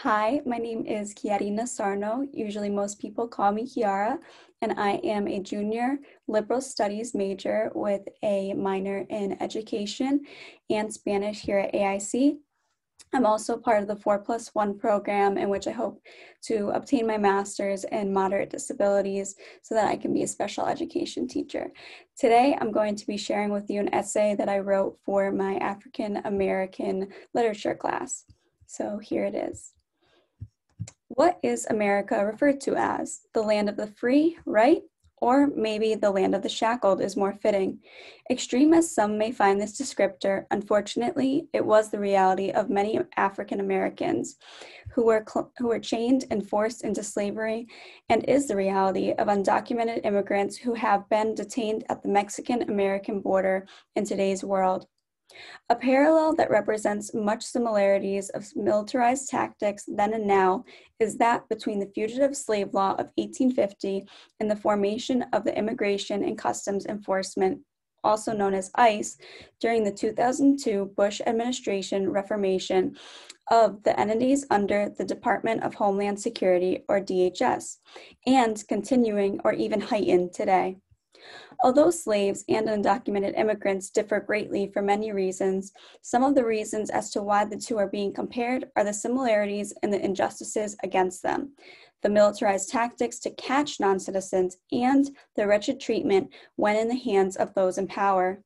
Hi, my name is Chiarina Sarno. Usually most people call me Chiara, and I am a junior liberal studies major with a minor in education and Spanish here at AIC. I'm also part of the 4+1 program in which I hope to obtain my master's in moderate disabilities so that I can be a special education teacher. Today, I'm going to be sharing with you an essay that I wrote for my African American literature class. So here it is. What is America referred to as? The land of the free, right? Or maybe the land of the shackled is more fitting. Extreme as some may find this descriptor, unfortunately, it was the reality of many African Americans who were chained and forced into slavery, and is the reality of undocumented immigrants who have been detained at the Mexican-American border in today's world. A parallel that represents much similarities of militarized tactics then and now is that between the Fugitive Slave Law of 1850 and the formation of the Immigration and Customs Enforcement, also known as ICE, during the 2002 Bush administration reformation of the entities under the Department of Homeland Security, or DHS, and continuing or even heightened today. Although slaves and undocumented immigrants differ greatly for many reasons, some of the reasons as to why the two are being compared are the similarities and the injustices against them, the militarized tactics to catch non-citizens, and the wretched treatment when in the hands of those in power.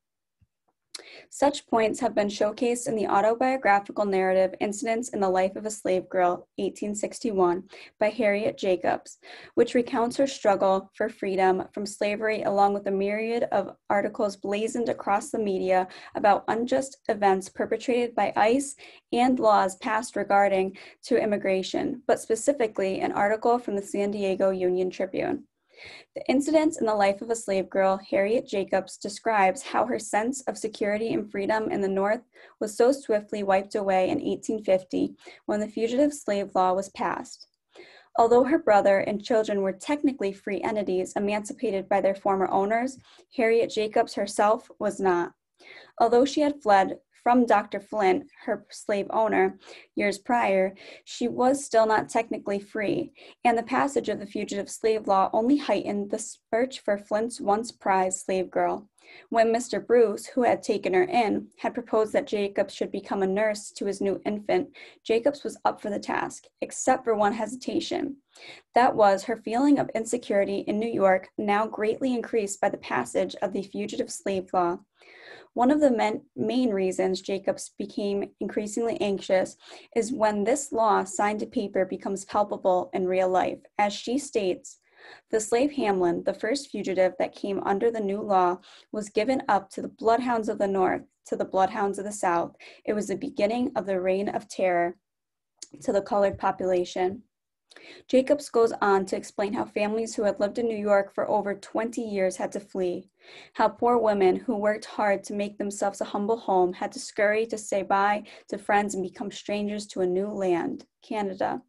Such points have been showcased in the autobiographical narrative Incidents in the Life of a Slave Girl, 1861, by Harriet Jacobs, which recounts her struggle for freedom from slavery along with a myriad of articles blazoned across the media about unjust events perpetrated by ICE and laws passed regarding to immigration, but specifically an article from the San Diego Union Tribune. The Incidents in the Life of a Slave Girl, Harriet Jacobs describes how her sense of security and freedom in the North was so swiftly wiped away in 1850 when the Fugitive Slave Law was passed. Although her brother and children were technically free entities emancipated by their former owners, Harriet Jacobs herself was not. Although she had fled from Dr. Flint, her slave owner, years prior, she was still not technically free, and the passage of the Fugitive Slave Law only heightened the search for Flint's once prized slave girl. When Mr. Bruce, who had taken her in, had proposed that Jacobs should become a nurse to his new infant, Jacobs was up for the task, except for one hesitation. That was her feeling of insecurity in New York, now greatly increased by the passage of the Fugitive Slave Law. One of the main reasons Jacobs became increasingly anxious is when this law signed to paper becomes palpable in real life. As she states, the slave Hamlin, the first fugitive that came under the new law, was given up to the bloodhounds of the North, to the bloodhounds of the South. It was the beginning of the reign of terror to the colored population. Jacobs goes on to explain how families who had lived in New York for over 20 years had to flee, how poor women who worked hard to make themselves a humble home had to scurry to say bye to friends and become strangers to a new land, Canada.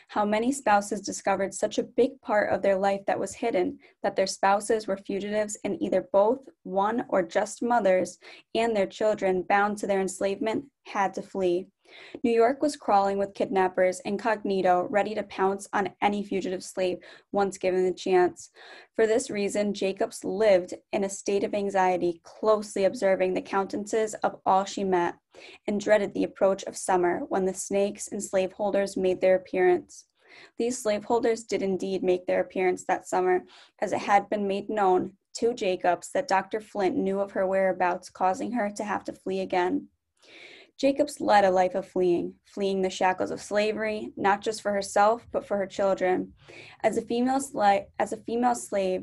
How many spouses discovered such a big part of their life that was hidden, that their spouses were fugitives and either both, one, or just mothers, and their children, bound to their enslavement, had to flee. New York was crawling with kidnappers incognito, ready to pounce on any fugitive slave once given the chance. For this reason, Jacobs lived in a state of anxiety, closely observing the countenances of all she met, and dreaded the approach of summer when the snakes and slaveholders made their appearance. These slaveholders did indeed make their appearance that summer, as it had been made known to Jacobs that Dr. Flint knew of her whereabouts, causing her to have to flee again. Jacobs led a life of fleeing the shackles of slavery, not just for herself, but for her children. As a female slave,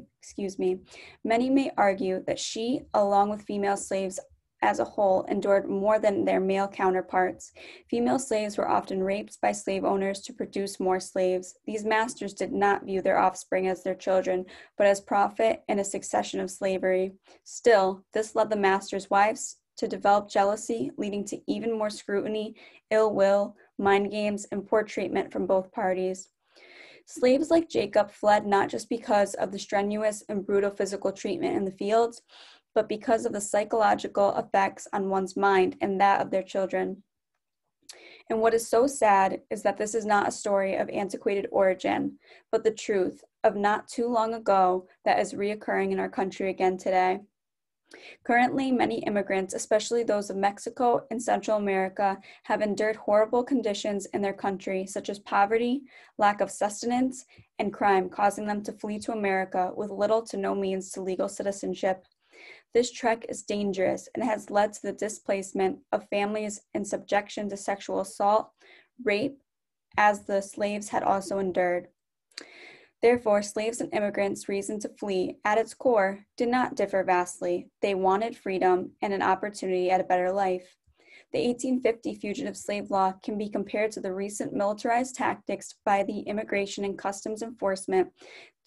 many may argue that she, along with female slaves as a whole, endured more than their male counterparts. Female slaves were often raped by slave owners to produce more slaves. These masters did not view their offspring as their children, but as profit in a succession of slavery. Still, this led the masters' wives to develop jealousy, leading to even more scrutiny, ill will, mind games, and poor treatment from both parties. Slaves like Jacob fled not just because of the strenuous and brutal physical treatment in the fields, but because of the psychological effects on one's mind and that of their children. And what is so sad is that this is not a story of antiquated origin, but the truth of not too long ago that is reoccurring in our country again today. Currently, many immigrants, especially those of Mexico and Central America, have endured horrible conditions in their country, such as poverty, lack of sustenance, and crime, causing them to flee to America with little to no means to legal citizenship. This trek is dangerous and has led to the displacement of families and subjection to sexual assault, rape, as the slaves had also endured. Therefore, slaves and immigrants' reason to flee, at its core, did not differ vastly. They wanted freedom and an opportunity at a better life. The 1850 fugitive slave law can be compared to the recent militarized tactics by the Immigration and Customs Enforcement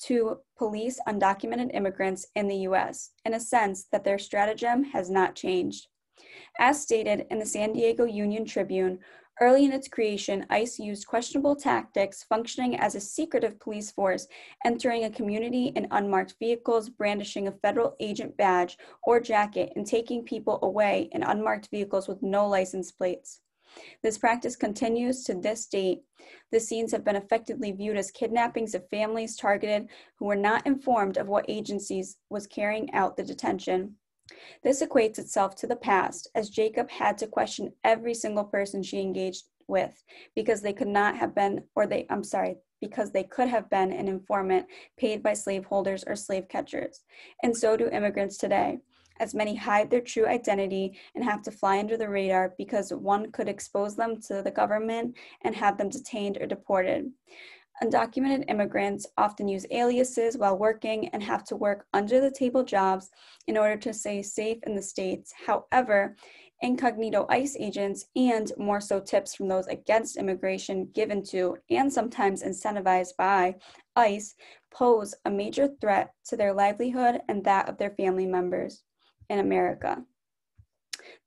to police undocumented immigrants in the U.S., in a sense that their stratagem has not changed. As stated in the San Diego Union Tribune, early in its creation, ICE used questionable tactics, functioning as a secretive police force, entering a community in unmarked vehicles, brandishing a federal agent badge or jacket, and taking people away in unmarked vehicles with no license plates. This practice continues to this date. The scenes have been effectively viewed as kidnappings of families targeted who were not informed of what agencies was carrying out the detention. This equates itself to the past, as Jacob had to question every single person she engaged with because they could not have been, because they could have been an informant paid by slaveholders or slave catchers. And so do immigrants today, as many hide their true identity and have to fly under the radar because one could expose them to the government and have them detained or deported. Undocumented immigrants often use aliases while working and have to work under-the-table jobs in order to stay safe in the States. However, incognito ICE agents, and more so tips from those against immigration given to and sometimes incentivized by ICE, pose a major threat to their livelihood and that of their family members in America.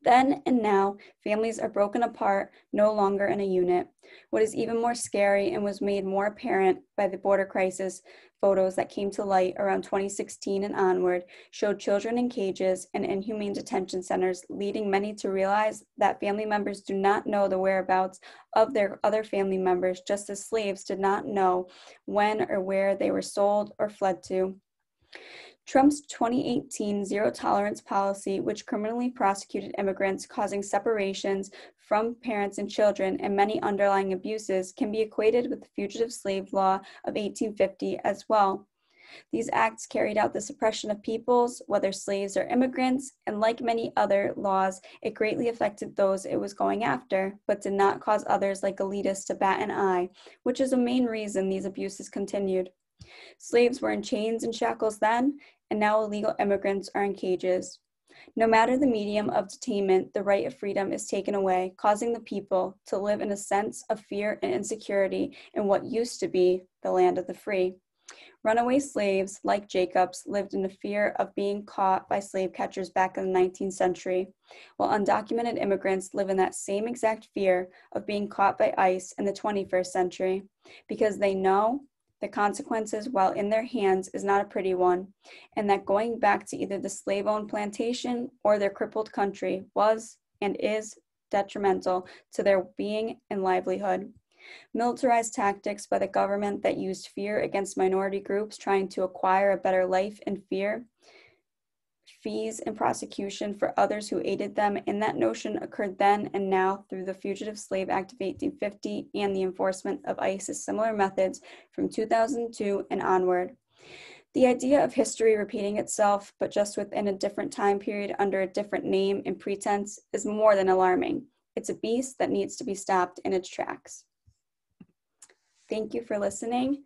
Then and now, families are broken apart, no longer in a unit. What is even more scary and was made more apparent by the border crisis photos that came to light around 2016 and onward showed children in cages and inhumane detention centers, leading many to realize that family members do not know the whereabouts of their other family members, just as slaves did not know when or where they were sold or fled to. Trump's 2018 zero tolerance policy, which criminally prosecuted immigrants, causing separations from parents and children and many underlying abuses, can be equated with the fugitive slave law of 1850 as well. These acts carried out the suppression of peoples, whether slaves or immigrants, and like many other laws, it greatly affected those it was going after, but did not cause others like elitists to bat an eye, which is a main reason these abuses continued. Slaves were in chains and shackles then, and now illegal immigrants are in cages. No matter the medium of detainment, the right of freedom is taken away, causing the people to live in a sense of fear and insecurity in what used to be the land of the free. Runaway slaves, like Jacob's, lived in the fear of being caught by slave catchers back in the 19th century, while undocumented immigrants live in that same exact fear of being caught by ICE in the 21st century, because they know the consequences while in their hands is not a pretty one, and that going back to either the slave-owned plantation or their crippled country was and is detrimental to their being and livelihood. Militarized tactics by the government that used fear against minority groups trying to acquire a better life and fear, fees and prosecution for others who aided them in that notion occurred then and now through the Fugitive Slave Act of 1850 and the enforcement of ICE's similar methods from 2002 and onward. The idea of history repeating itself, but just within a different time period under a different name and pretense, is more than alarming. It's a beast that needs to be stopped in its tracks. Thank you for listening.